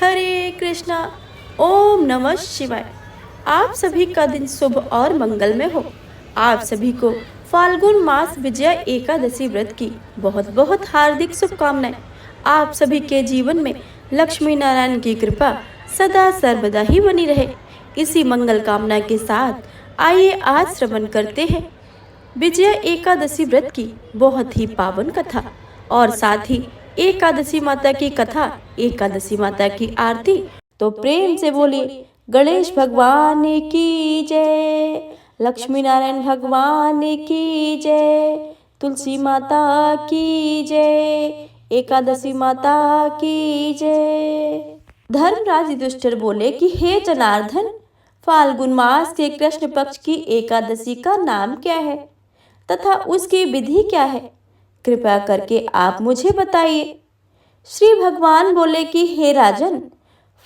हरे कृष्णा। ओम नमः शिवाय। आप सभी का दिन शुभ और मंगलमय हो। आप सभी को फाल्गुन मास विजया एकादशी व्रत की बहुत बहुत हार्दिक शुभकामनाएं। आप सभी के जीवन में लक्ष्मी नारायण की कृपा सदा सर्वदा ही बनी रहे, इसी मंगल कामना के साथ आइए आज श्रवण करते हैं विजया एकादशी व्रत की बहुत ही पावन कथा और साथ ही एकादशी माता की कथा, एकादशी माता की आरती। तो प्रेम से बोलिए गणेश भगवान की जय, लक्ष्मी नारायण भगवान की जय, तुलसी माता की जय, एकादशी माता की जय। धर्मराज युधिष्ठिर बोले कि हे जनार्दन, फाल्गुन मास के कृष्ण पक्ष की एकादशी का नाम क्या है तथा उसकी विधि क्या है? कृपया करके आप मुझे बताइए। श्री भगवान बोले कि हे राजन,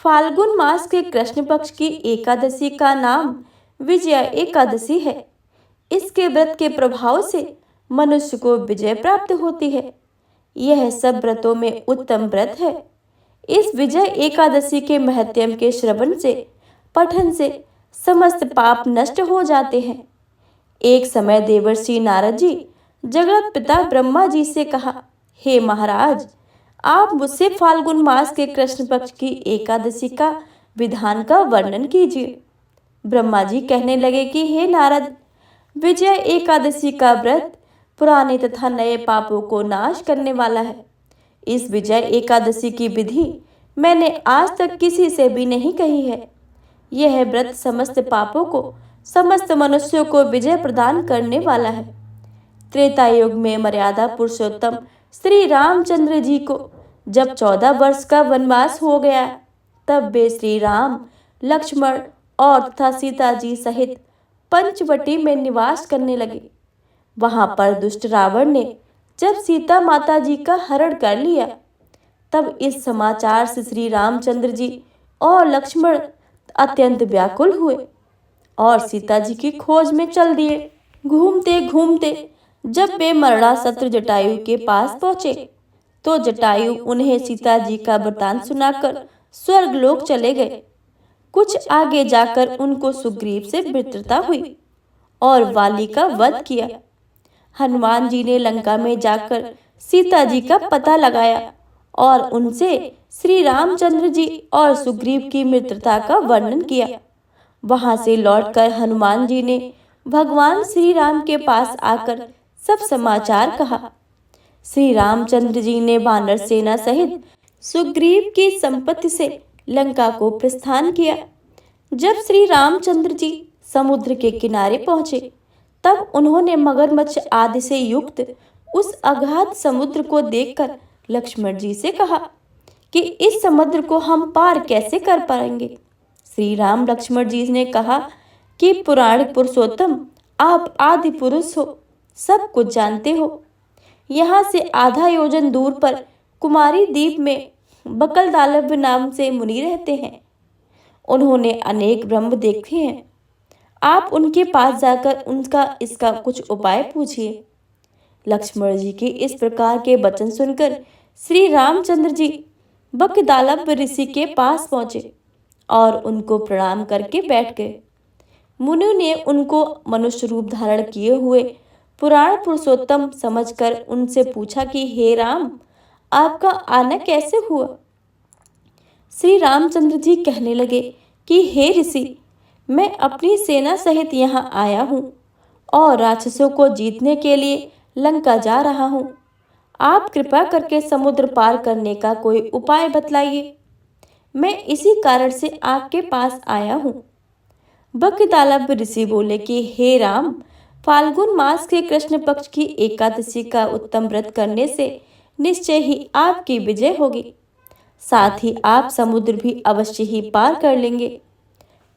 फाल्गुन मास के कृष्ण पक्ष की एकादशी का नाम विजया एकादशी है। इसके व्रत के प्रभाव से मनुष्य को विजय प्राप्त होती है। यह सब व्रतों में उत्तम व्रत है। इस विजय एकादशी के महत्म के श्रवण से, पठन से समस्त पाप नष्ट हो जाते हैं। एक समय देवर्षि नारद जी जगत पिता ब्रह्मा जी से कहा, हे महाराज, आप मुझसे फाल्गुन मास के कृष्ण पक्ष की एकादशी का विधान का वर्णन कीजिए। ब्रह्मा जी कहने लगे कि हे नारद, विजय एकादशी का व्रत पुराने तथा नए पापों को नाश करने वाला है। इस विजय एकादशी की विधि मैंने आज तक किसी से भी नहीं कही है। यह व्रत समस्त पापों को, समस्त मनुष्यों को विजय प्रदान करने वाला है। त्रेता युग में मर्यादा पुरुषोत्तम श्री रामचंद्र जी को जब 14 वर्ष का वनवास हो गया, तब वे श्री राम, लक्ष्मण और तथा सीता जी सहित पंचवटी में निवास करने लगे। वहां पर दुष्ट रावण ने जब सीता माता जी का हरण कर लिया, तब इस समाचार से श्री रामचंद्र जी और लक्ष्मण अत्यंत व्याकुल हुए और सीता जी की खोज में चल दिए। घूमते घूमते जब वे मरणासत्र जटायु के पास पहुंचे, तो जटायु उन्हें सीता जी का वृतांत सुनाकर स्वर्गलोक चले गए। कुछ आगे जाकर उनको सुग्रीव से मित्रता हुई और वाली का वध किया। हनुमान जी ने लंका में जाकर सीता जी का पता लगाया और उनसे श्री रामचंद्र जी और सुग्रीव की मित्रता का वर्णन किया। वहां से लौटकर हनुमान जी ने भगवान श्री राम के पास आकर सब समाचार कहा। श्री रामचंद्र जी ने वानर सेना सहित सुग्रीव की संपत्ति से लंका को प्रस्थान किया। जब श्री रामचंद्र जी समुद्र के किनारे पहुंचे, तब उन्होंने मगरमच्छ आदि से युक्त उस अगाध समुद्र को देखकर लक्ष्मण जी से कहा कि इस समुद्र को हम पार कैसे कर पाएंगे। श्री राम लक्ष्मण जी ने कहा कि पुराण पुरुषोत्तम, आप आदि पुरुष हो, सब कुछ जानते हो। यहाँ से आधा योजन दूर पर कुमारी द्वीप में बकलदालभ नाम से मुनि रहते हैं। उन्होंने अनेक ब्रह्म देखे हैं। आप उनके पास जाकर उनका इसका कुछ उपाय पूछिए। लक्ष्मण जी के इस प्रकार के वचन सुनकर श्री रामचंद्र जी बकदालभ ऋषि के पास पहुंचे और उनको प्रणाम करके बैठ गए। मुनि ने उनको मनुष्य रूप धारण किए हुए पुराण पुरुषोत्तम समझकर उनसे पूछा कि हे राम, आपका आना कैसे हुआ। श्री रामचंद्र जी कहने लगे कि हे ऋषि, मैं अपनी सेना सहित यहाँ आया हूँ और राक्षसों को जीतने के लिए लंका जा रहा हूँ। आप कृपा करके समुद्र पार करने का कोई उपाय बतलाइए। मैं इसी कारण से आपके पास आया हूँ। बकदालभ ऋषि बोले कि हे राम, फाल्गुन मास के कृष्ण पक्ष की एकादशी का उत्तम व्रत करने से निश्चय ही आपकी विजय होगी। साथ ही आप समुद्र भी अवश्य ही पार कर लेंगे।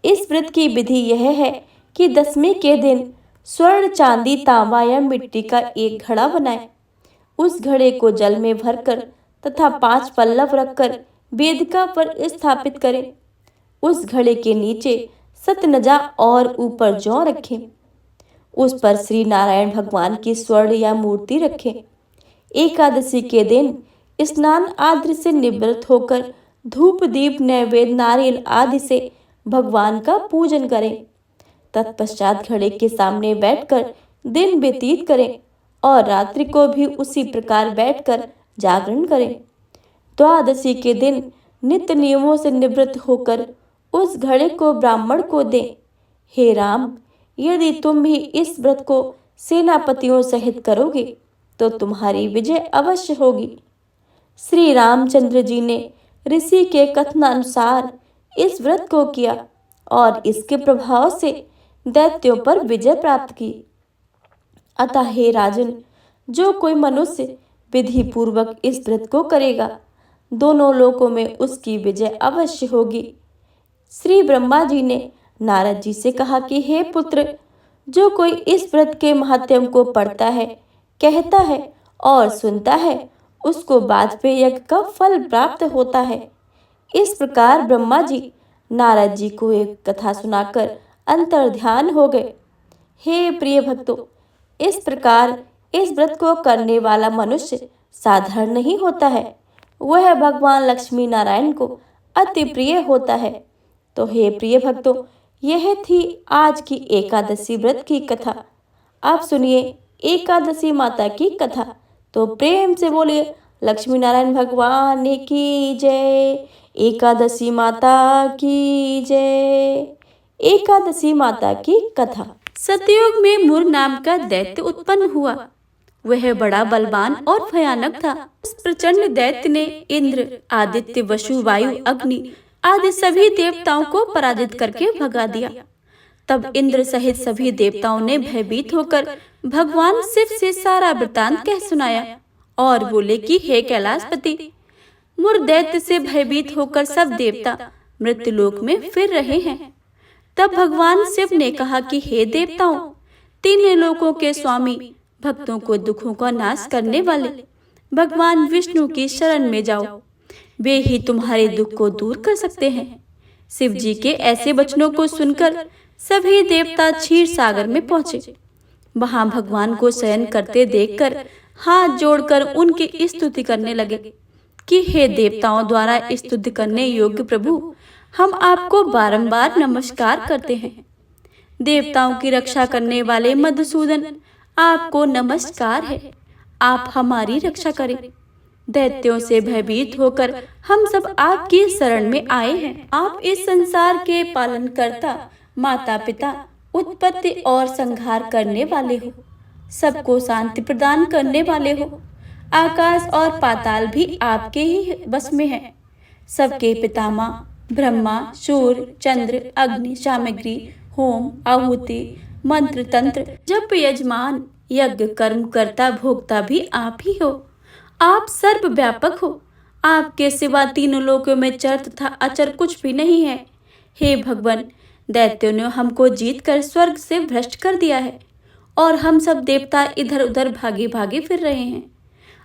इस व्रत की विधि यह है कि दसवीं के दिन स्वर्ण, चांदी, तांबा या मिट्टी का एक घड़ा बनाएं। उस घड़े को जल में भरकर तथा 5 पल्लव रखकर वेदिका पर स्थापित करें। उस घड़े के नीचे सतनजा और ऊपर जौ रखें। उस पर श्री नारायण भगवान की स्वर्ण या मूर्ति रखें। एकादशी के दिन स्नान आद्र से निवृत्त होकर धूप दीप नैवेद्य नारियल आदि से भगवान का पूजन करें। तत्पश्चात घड़े के सामने बैठकर दिन व्यतीत करें और रात्रि को भी उसी प्रकार बैठकर जागरण करें। द्वादशी के दिन नित्य नियमों से निवृत्त होकर उस घड़े को ब्राह्मण को दें। हे राम, यदि तुम भी इस व्रत को सेनापतियों सहित करोगे तो तुम्हारी विजय अवश्य होगी। श्री रामचंद्र जी ने ऋषि के कथनानुसार इस व्रत को किया और इसके प्रभाव से दैत्यों पर विजय प्राप्त की। अतः हे राजन, जो कोई मनुष्य विधि पूर्वक इस व्रत को करेगा, दोनों लोकों में उसकी विजय अवश्य होगी। श्री ब्रह्मा जी ने नारद जी से कहा कि हे पुत्र, जो कोई इस व्रत के महात्म्य को पढ़ता है, कहता है और सुनता है, उसको वाजपेय यज्ञ का फल प्राप्त होता है। इस प्रकार ब्रह्मा जी नारद जी को एक कथा सुनाकर अंतर्ध्यान हो गए। हे प्रिय भक्तों, इस प्रकार इस व्रत को करने वाला मनुष्य साधारण नहीं होता है, वह भगवान लक्ष्मी नारायण को अति प्रिय होता है। तो हे प्रिय भक्तों, यह थी आज की एकादशी व्रत की कथा। आप सुनिए एकादशी माता की कथा। तो प्रेम से बोलिए लक्ष्मी नारायण भगवान की जय, एकादशी माता की जय। एकादशी माता की कथा। सतयुग में मुर नाम का दैत्य उत्पन्न हुआ। वह बड़ा बलवान और भयानक था। उस प्रचंड दैत्य ने इंद्र, आदित्य, वसु, वायु, अग्नि आदि सभी देवताओं को पराजित करके भगा दिया। तब इंद्र सहित सभी देवताओं ने भयभीत होकर भगवान शिव से सारा वृतांत कह सुनाया और बोले कि हे कैलाशपति, मुर दैत्य से भयभीत होकर सब देवता मृत्युलोक में फिर रहे हैं। तब भगवान शिव ने कहा कि हे देवताओं, तीन लोकों के स्वामी, भक्तों को दुखों का नाश करने वाले भगवान विष्णु की शरण में जाओ, वे ही तुम्हारे दुख को दूर कर सकते हैं। शिव जी के ऐसे वचनों को सुनकर सभी देवता क्षीर सागर में पहुंचे। वहां भगवान को शयन करते देखकर हाथ जोड़कर उनकी स्तुति करने लगे कि हे देवताओं द्वारा स्तुति करने योग्य प्रभु, हम आपको बारंबार नमस्कार करते हैं। देवताओं की रक्षा करने वाले मधुसूदन, आपको नमस्कार है, आप हमारी रक्षा करें। दैत्यों से भयभीत होकर हम सब आपकी शरण में आए हैं। आप इस संसार के पालन करता, माता पिता, उत्पत्ति और संहार करने वाले हो, सबको शांति प्रदान करने वाले हो। आकाश और पाताल भी आपके ही बस में है। सबके पितामह ब्रह्मा, सूर्य, चंद्र, अग्नि, सामग्री, होम, आहुति, मंत्र, तंत्र, जप, यजमान, यज्ञ, कर्म करता, भोक्ता भी आप ही हो। आप सर्वव्यापक हो। आपके सिवा तीनों लोकों में चर तथा अचर कुछ भी नहीं है। हे भगवान, दैत्यों ने हमको जीत कर स्वर्ग से भ्रष्ट कर दिया है और हम सब देवता इधर उधर भागे भागे फिर रहे हैं।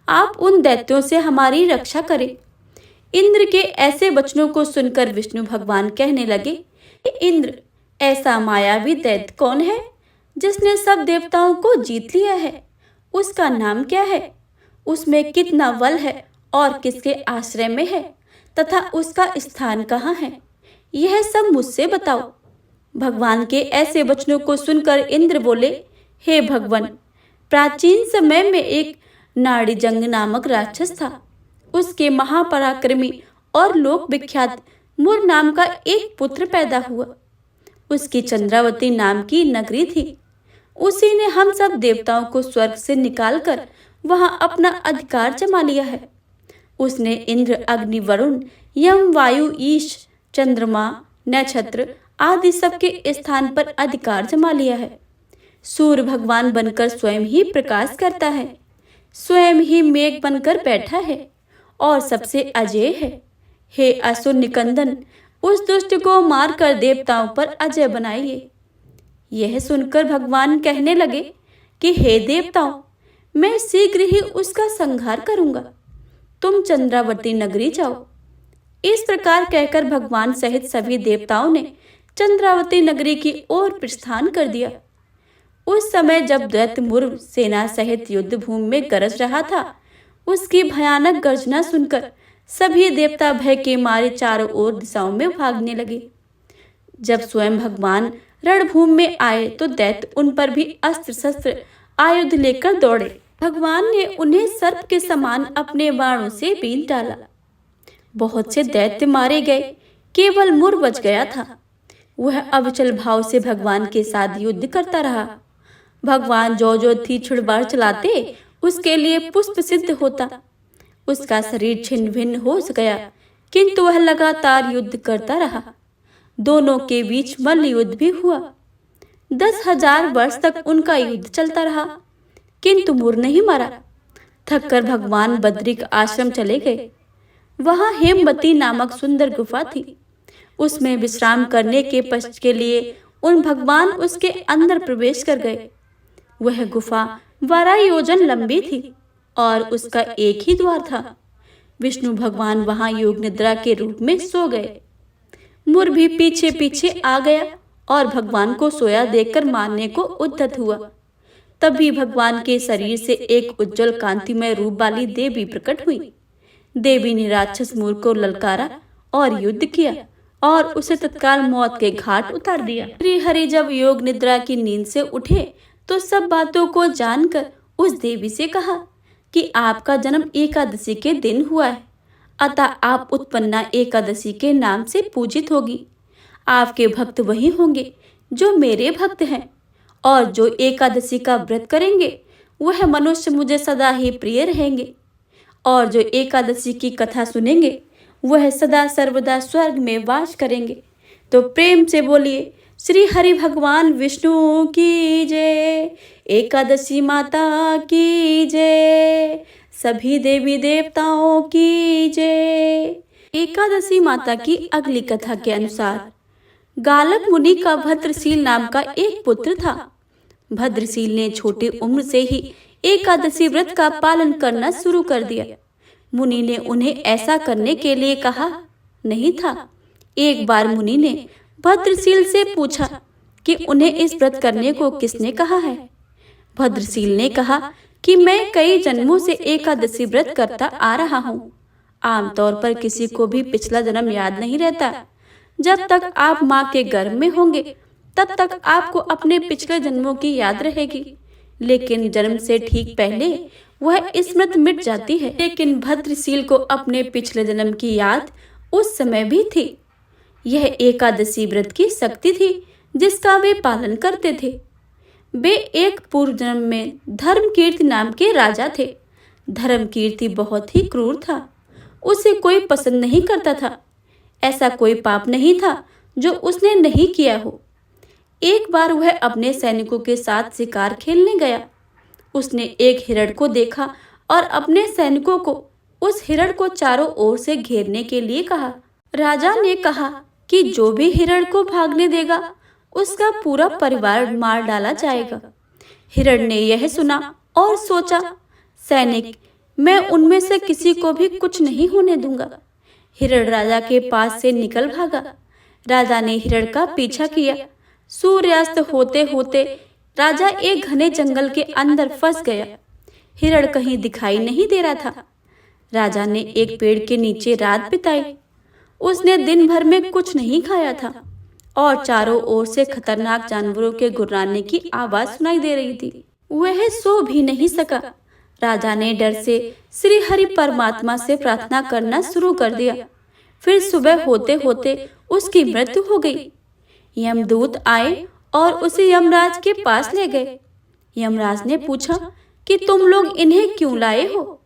आप उन दैत्यों से हमारी रक्षा करें। इंद्र के ऐसे वचनों को सुनकर विष्णु भगवान कहने लगे, इंद्र, ऐसा मायावी दैत्य कौन है जिसने सब देवताओं को जीत लिया है? उसका नाम क्या है? उसमें कितना बल है और किसके आश्रय में है तथा उसका स्थान कहाँ है? यह सब मुझसे बताओ। भगवान के ऐसे वचनों को सुनकर इंद्र बोले, हे भगवान, प्राचीन समय में एक नाड़ीजंग नामक राक्षस था। उसके महापराक्रमी और लोक विख्यात मुर नाम का एक पुत्र पैदा हुआ। उसकी चंद्रावती नाम की नगरी थी। उसी ने हम सब देवताओं को स्वर्ग से निकालकर वहां अपना अधिकार जमा लिया है। उसने इंद्र, अग्नि, वरुण, यम, वायु, ईश, चंद्रमा, नक्षत्र आदि सबके स्थान पर अधिकार जमा लिया है। सूर्य भगवान बनकर स्वयं ही प्रकाश करता है, स्वयं ही मेघ बनकर बैठा है और सबसे अजेय है। हे असुर निकंदन, उस दुष्ट को मारकर देवताओं पर अजय बनाइए। यह सुनकर भगवान कहने लगे कि हे देवताओं, मैं शीघ्र ही उसका संहार करूंगा। तुम चंद्रावती नगरी जाओ। इस प्रकार कहकर भगवान सहित सभी देवताओं ने चंद्रावती नगरी की ओर प्रस्थान कर दिया। उस समय जब दैत्य मुर सेना सहित युद्ध भूमि में गरज रहा था, उसकी भयानक गर्जना सुनकर सभी देवता भय के मारे चारों ओर दिशाओं में भागने लगे। जब स्वयं भगवान रणभूमि में आए तो दैत्य उन पर भी अस्त्र शस्त्र आयुध लेकर दौड़े। भगवान ने उन्हें सर्प के समान अपने बाणों से बींध डाला। बहुत से दैत्य मारे गए, केवल मुर बच गया था। वह अविचल भाव से भगवान के साथ युद्ध करता रहा। भगवान जो तीक्ष्ण बाण चलाते उसके लिए पुष्प सिद्ध होता। उसका शरीर छिन्न भिन्न हो गया, किंतु वह लगातार युद्ध करता रहा। दोनों के बीच मल्ल युद्ध भी हुआ। 10,000 वर्ष तक उनका युद्ध चलता रहा, किंतु मुर नहीं मरा। थककर भगवान बद्रिक आश्रम चले गए। वहां हेमवती नामक सुंदर गुफा थी। उसमें विश्राम करने के पश्च के लिए उन भगवान उसके अंदर प्रवेश कर गए। वह गुफा 12 योजन लंबी थी और उसका एक ही द्वार था। विष्णु भगवान वहां योग निद्रा के रूप में सो गए। मुर भी पीछे पीछे आ गया और भगवान को सोया देखकर मारने को उद्यत हुआ। तभी भगवान के शरीर से एक उज्जवल कांतिमय रूप वाली देवी प्रकट हुई। देवी ने राक्षस मुर को ललकारा और युद्ध किया और उसे तत्काल मौत के घाट उतार दिया। श्री हरि जब योग निद्रा की नींद से उठे तो सब बातों को जानकर उस देवी से कहा कि आपका जन्म एकादशी के दिन हुआ है, अतः आप उत्पन्ना एकादशी के नाम से पूजित होगी। आपके भक्त वही होंगे जो मेरे भक्त हैं, और जो एकादशी का व्रत करेंगे वह मनुष्य मुझे सदा ही प्रिय रहेंगे, और जो एकादशी की कथा सुनेंगे वह सदा सर्वदा स्वर्ग में वास करेंगे। तो प्रेम से बोलिए श्री हरि भगवान विष्णु की जय, एकादशी माता की जय, सभी देवी देवताओं की जय। एकादशी माता की अगली कथा के अनुसार गालक मुनि का भद्रशील नाम का एक पुत्र था। भद्रशील ने छोटी उम्र से ही एकादशी व्रत का पालन करना शुरू कर दिया। मुनि ने उन्हें ऐसा करने के लिए कहा नहीं था। एक बार मुनि ने भद्रशील से पूछा कि उन्हें इस व्रत करने को किसने कहा है। भद्रशील ने कहा कि मैं कई जन्मों से एकादशी व्रत करता आ रहा हूँ। आमतौर पर किसी को भी पिछला जन्म याद नहीं रहता। जब तक आप माँ के गर्भ में होंगे तब तक आपको अपने पिछले जन्मों की याद रहेगी, लेकिन जन्म से ठीक पहले वह स्मृति मिट जाती है। लेकिन भद्रशील को अपने पिछले जन्म की याद उस समय भी थी। यह एकादशी व्रत की शक्ति थी जिसका वे पालन करते थे। वे एक पूर्व जन्म में धर्मकीर्ति नाम के राजा थे। धर्मकीर्ति बहुत ही क्रूर था। उसे कोई पसंद नहीं करता था। ऐसा कोई पाप नहीं था जो उसने नहीं किया हो। एक बार वह अपने सैनिकों के साथ शिकार खेलने गया। उसने एक हिरण को देखा और अपने सैनिकों को उस हिरण को चारों ओर से घेरने के लिए कहा। राजा ने कहा कि जो भी हिरण को भागने देगा उसका पूरा परिवार मार डाला जाएगा। हिरण ने यह सुना और सोचा, सैनिक, मैं उनमें से किसी को भी कुछ नहीं होने दूंगा। हिरण राजा के पास से निकल भागा। राजा ने हिरण का पीछा किया। सूर्यास्त होते होते राजा एक घने जंगल के अंदर फंस गया। हिरण कहीं दिखाई नहीं दे रहा था। राजा ने एक पेड़ के नीचे रात बिताई। उसने दिन भर में कुछ नहीं खाया था और चारों ओर से खतरनाक जानवरों के गुर्राने की आवाज सुनाई दे रही थी। वह सो भी नहीं सका। राजा ने डर से श्री हरि परमात्मा से प्रार्थना करना शुरू कर दिया। फिर सुबह होते होते उसकी मृत्यु हो गई। यमदूत आए और उसे यमराज के पास ले गए। यमराज ने पूछा कि तुम लोग इन्हें क्यों लाए हो?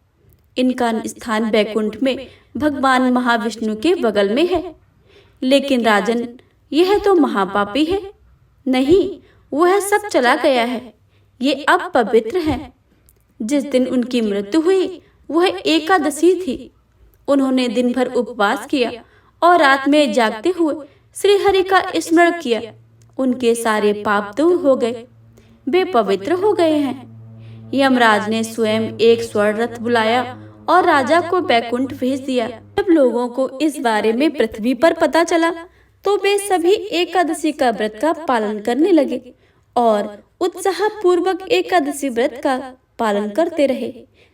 इनका स्थान बैकुंठ में भगवान महाविष्णु के बगल में है। लेकिन राजन, यह तो महापापी है। नहीं, वह सब चला गया है। ये अब पवित्र है। जिस दिन उनकी मृत्यु हुई वह एकादशी थी। उन्होंने दिन भर उपवास किया और रात में जागते हुए श्री हरि का स्मरण किया। उनके सारे पाप दूर हो गए। वे पवित्र हो गए हैं। यमराज ने स्वयं एक स्वर्ण रथ बुलाया और राजा को बैकुंठ भेज दिया। जब लोगों को इस बारे में पृथ्वी पर पता चला तो वे सभी एकादशी का व्रत का पालन करने लगे और उत्साह पूर्वक एकादशी व्रत का पालन करते रहे।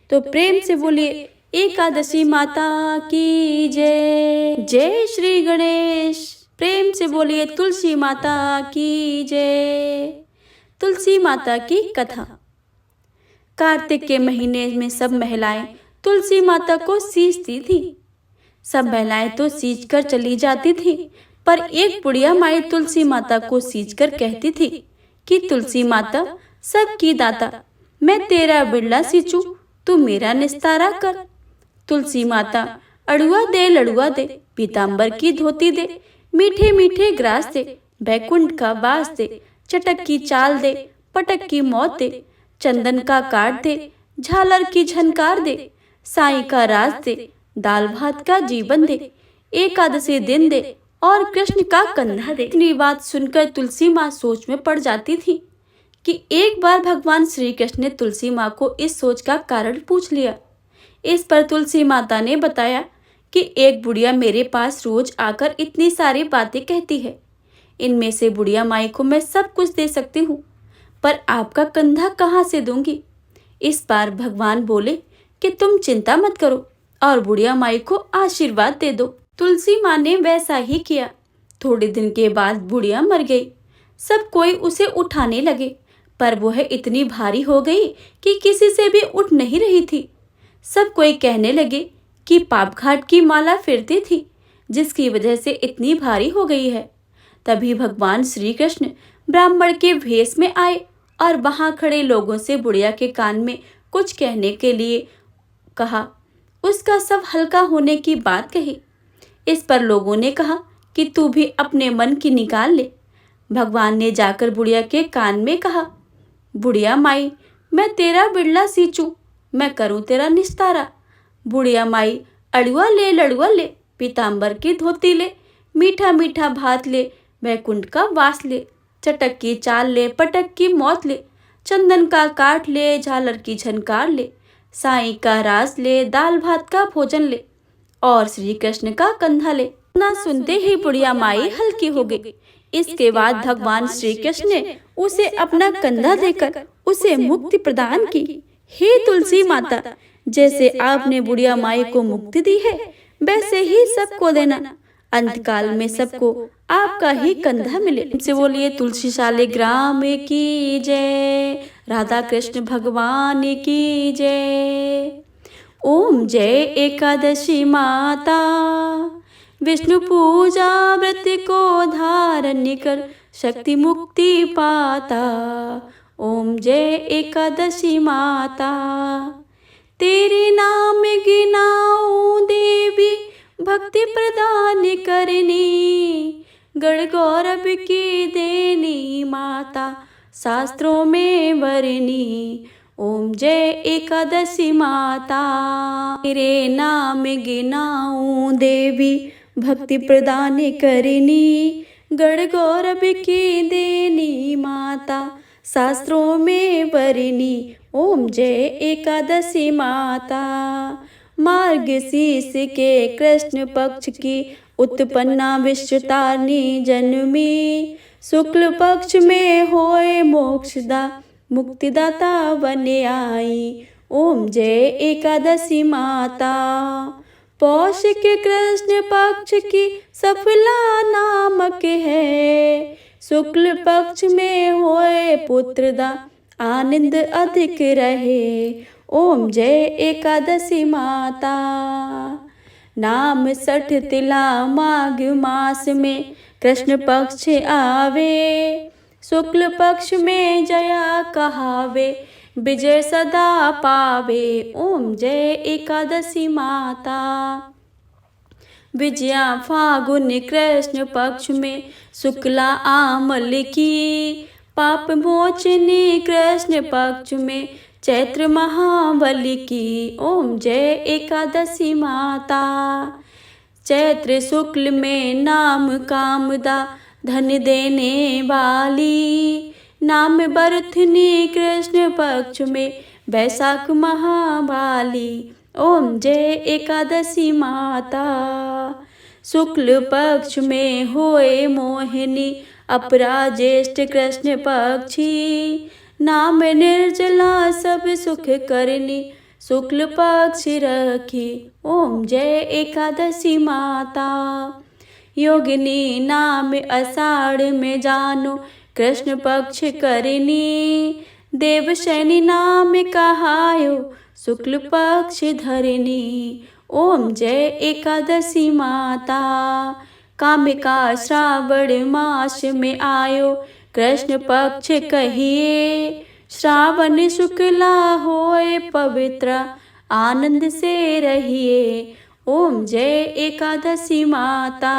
तो प्रेम से बोलिए एकादशी माता की जय। जय श्री गणेश। प्रेम से बोलिए तुलसी माता की जय। तुलसी माता की कथा। कार्तिक के महीने में सब महिलाएं तुलसी माता को सींचती थी। सब महिलाएं तो सींच कर चली जाती थी, पर एक बुढ़िया माई तुलसी माता को सींच कर कहती थी कि तुलसी माता सबकी दाता, मैं तेरा बिरला सींचूं, तू मेरा निस्तारा कर। तुलसी माता अड़ुआ दे लड़ुआ दे, पीताम्बर की धोती दे, मीठे मीठे ग्रास दे, बैकुंठ का बास दे, चटक की चाल दे, पटक की मौत दे, चंदन का काट दे, झालर की झनकार दे, साईं का राज दे, दाल भात का जीवन दे, एकादशी दिन दे और कृष्ण का कंधा दे। इतनी बात सुनकर तुलसी माँ सोच में पड़ जाती थी कि एक बार भगवान श्री कृष्ण ने तुलसी माँ को इस सोच का कारण पूछ लिया। इस पर तुलसी माता ने बताया कि एक बुढ़िया मेरे पास रोज आकर इतनी सारी बातें कहती है, इनमें से बुढ़िया माई को मैं सब कुछ दे सकती हूँ, पर आपका कंधा कहाँ से दूंगी। इस बार भगवान बोले कि तुम चिंता मत करो और बुढ़िया माई को आशीर्वाद दे दो। तुलसी माँ ने वैसा ही किया। थोड़े दिन के बाद बुढ़िया मर गई। सब कोई उसे उठाने लगे, पर वह इतनी भारी हो गई कि किसी से भी उठ नहीं रही थी। सब कोई कहने लगे कि पापघाट की माला फिरती थी, जिसकी वजह से इतनी भारी हो गई है। तभी भगवान श्री कृष्ण ब्राह्मण के भेष में आए और वहां खड़े लोगों से बुढ़िया के कान में कुछ कहने के लिए कहा। उसका सब हल्का होने की बात कही। इस पर लोगों ने कहा कि तू भी अपने मन की निकाल ले। भगवान ने जाकर बुढ़िया के कान में कहा, बुढ़िया माई, मैं तेरा बिरला सींचूं, मैं करूं तेरा निस्तारा। बुढ़िया माई अड़ुआ ले लड़ुआ ले, पीताम्बर की धोती ले, मीठा मीठा भात ले, बैकुंठ का वास ले, चटक की चाल ले, पटक की मौत ले, चंदन का काट ले, झालर की झनकार ले, साईं का रास ले, दाल भात का भोजन ले और श्री कृष्ण का कंधा ले। ना सुनते ही बुढ़िया माई हल्की हो गई। इसके बाद भगवान श्री कृष्ण ने उसे अपना कंधा देकर उसे मुक्ति प्रदान की। हे तुलसी माता, जैसे आपने बुढ़िया माई को मुक्ति दी है, वैसे ही सबको देना। अंतकाल में सबको आपका ही कंधा मिले। से बोलिए तुलसी शालिग्राम की जय। राधा कृष्ण भगवान की जय। ओम जय एकादशी माता, विष्णु पूजा व्रत को धारण कर शक्ति मुक्ति पाता। ओम जय एकादशी माता, तेरे नाम गिनाऊं देवी, भक्ति प्रदान करनी, गण गौरव की देनी माता, शास्त्रों में वरनी। ओम जय एकादशी माता, तेरे नाम गिनाऊं देवी, भक्ति प्रदान करनी, गण गौरव की देनी माता, शास्त्रों में वरनी। ओम जय एकादशी माता, मार्गशीर्ष के कृष्ण पक्ष की उत्पन्ना विश्वतारिणी जन्मी, शुक्ल पक्ष में होए मोक्षदा, मुक्तिदाता बने आई। ओम जय एकादशी माता, पौष के कृष्ण पक्ष की सफला नामक है, शुक्ल पक्ष में होए पुत्रदा, आनंद अधिक रहे। ओम जय एकादशी माता, नाम 60 तिला माघ मास में कृष्ण पक्ष आवे, शुक्ल पक्ष में जया कहावे, विजय सदा पावे। ओम जय एकादशी माता, विजया फागुन कृष्ण पक्ष में शुक्ला आमल की, पाप मोचनी कृष्ण पक्ष में चैत्र महाबली की। ओम जय एकादशी माता, चैत्र शुक्ल में नाम कामदा, धन देने वाली, नाम बरथनी कृष्ण पक्ष में बैसाख महाबाली। ओम जय एकादशी माता, शुक्ल पक्ष में होए मोहिनी, अपरा ज्येष्ठ कृष्ण पक्षी, नाम निर्जला सब सुख करनी, शुक्ल पक्ष रखी। ओम जय एकादशी माता। योगिनी नाम आषाढ़ में जानो, कृष्ण पक्ष करनी। देवशैनी नाम कहायो, शुक्ल पक्ष धरनी। ओम जय एकादशी माता। कामिका श्रावण मास में आयो, कृष्ण पक्ष कहिए। श्रावण शुक्ला होए पवित्र, आनंद से रहिए। ओम जय एकादशी माता।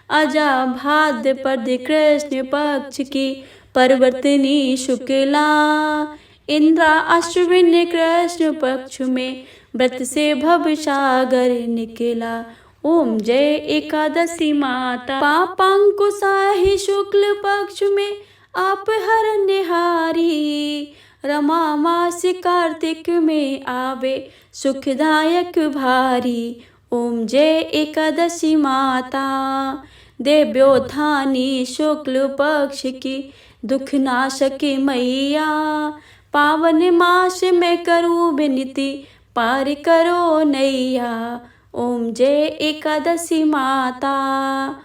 अजा भाद्रपद कृष्ण पक्ष की परिवर्तनी शुक्ला। इंद्रा अश्विन कृष्ण पक्ष में व्रत से भव सागर निकला। ओम जय एकादशी माता। पापांकुशाही शुक्ल पक्ष में आप हरनिहारी। रमा मास कार्तिक में आवे, सुखदायक भारी। ओम जय एकादशी माता। देव्योत्थानी शुक्ल पक्ष की दुख नाशक मैया। पावन मास में करूँ विनती, पार करो नैया। ओम जय एकादशी माता।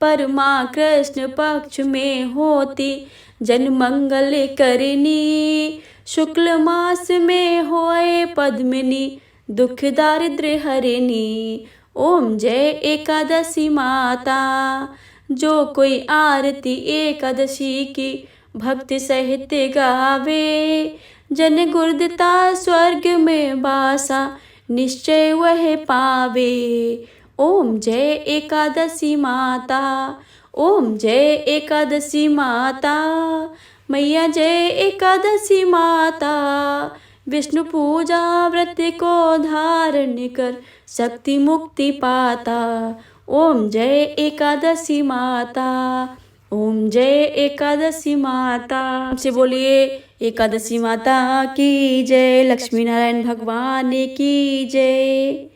परमा कृष्ण पक्ष में होती, जन मंगल करनी। शुक्ल मास में होए पद्मिनी, दुख दारिद्र्य हरिणी। ओम जय एकादशी माता। जो कोई आरती एकादशी की भक्ति सहित गावे, जन गुरुदिता स्वर्ग में वासा, निश्चय वह पावे। ओम जय एकादशी माता। ओम जय एकादशी माता। मैया जय एकादशी माता। विष्णु पूजा व्रत को धारण कर, शक्ति मुक्ति पाता। ओम जय एकादशी माता। ओम जय एकादशी माता। से बोलिए एकादशी माता की जय। लक्ष्मी नारायण भगवान की जय।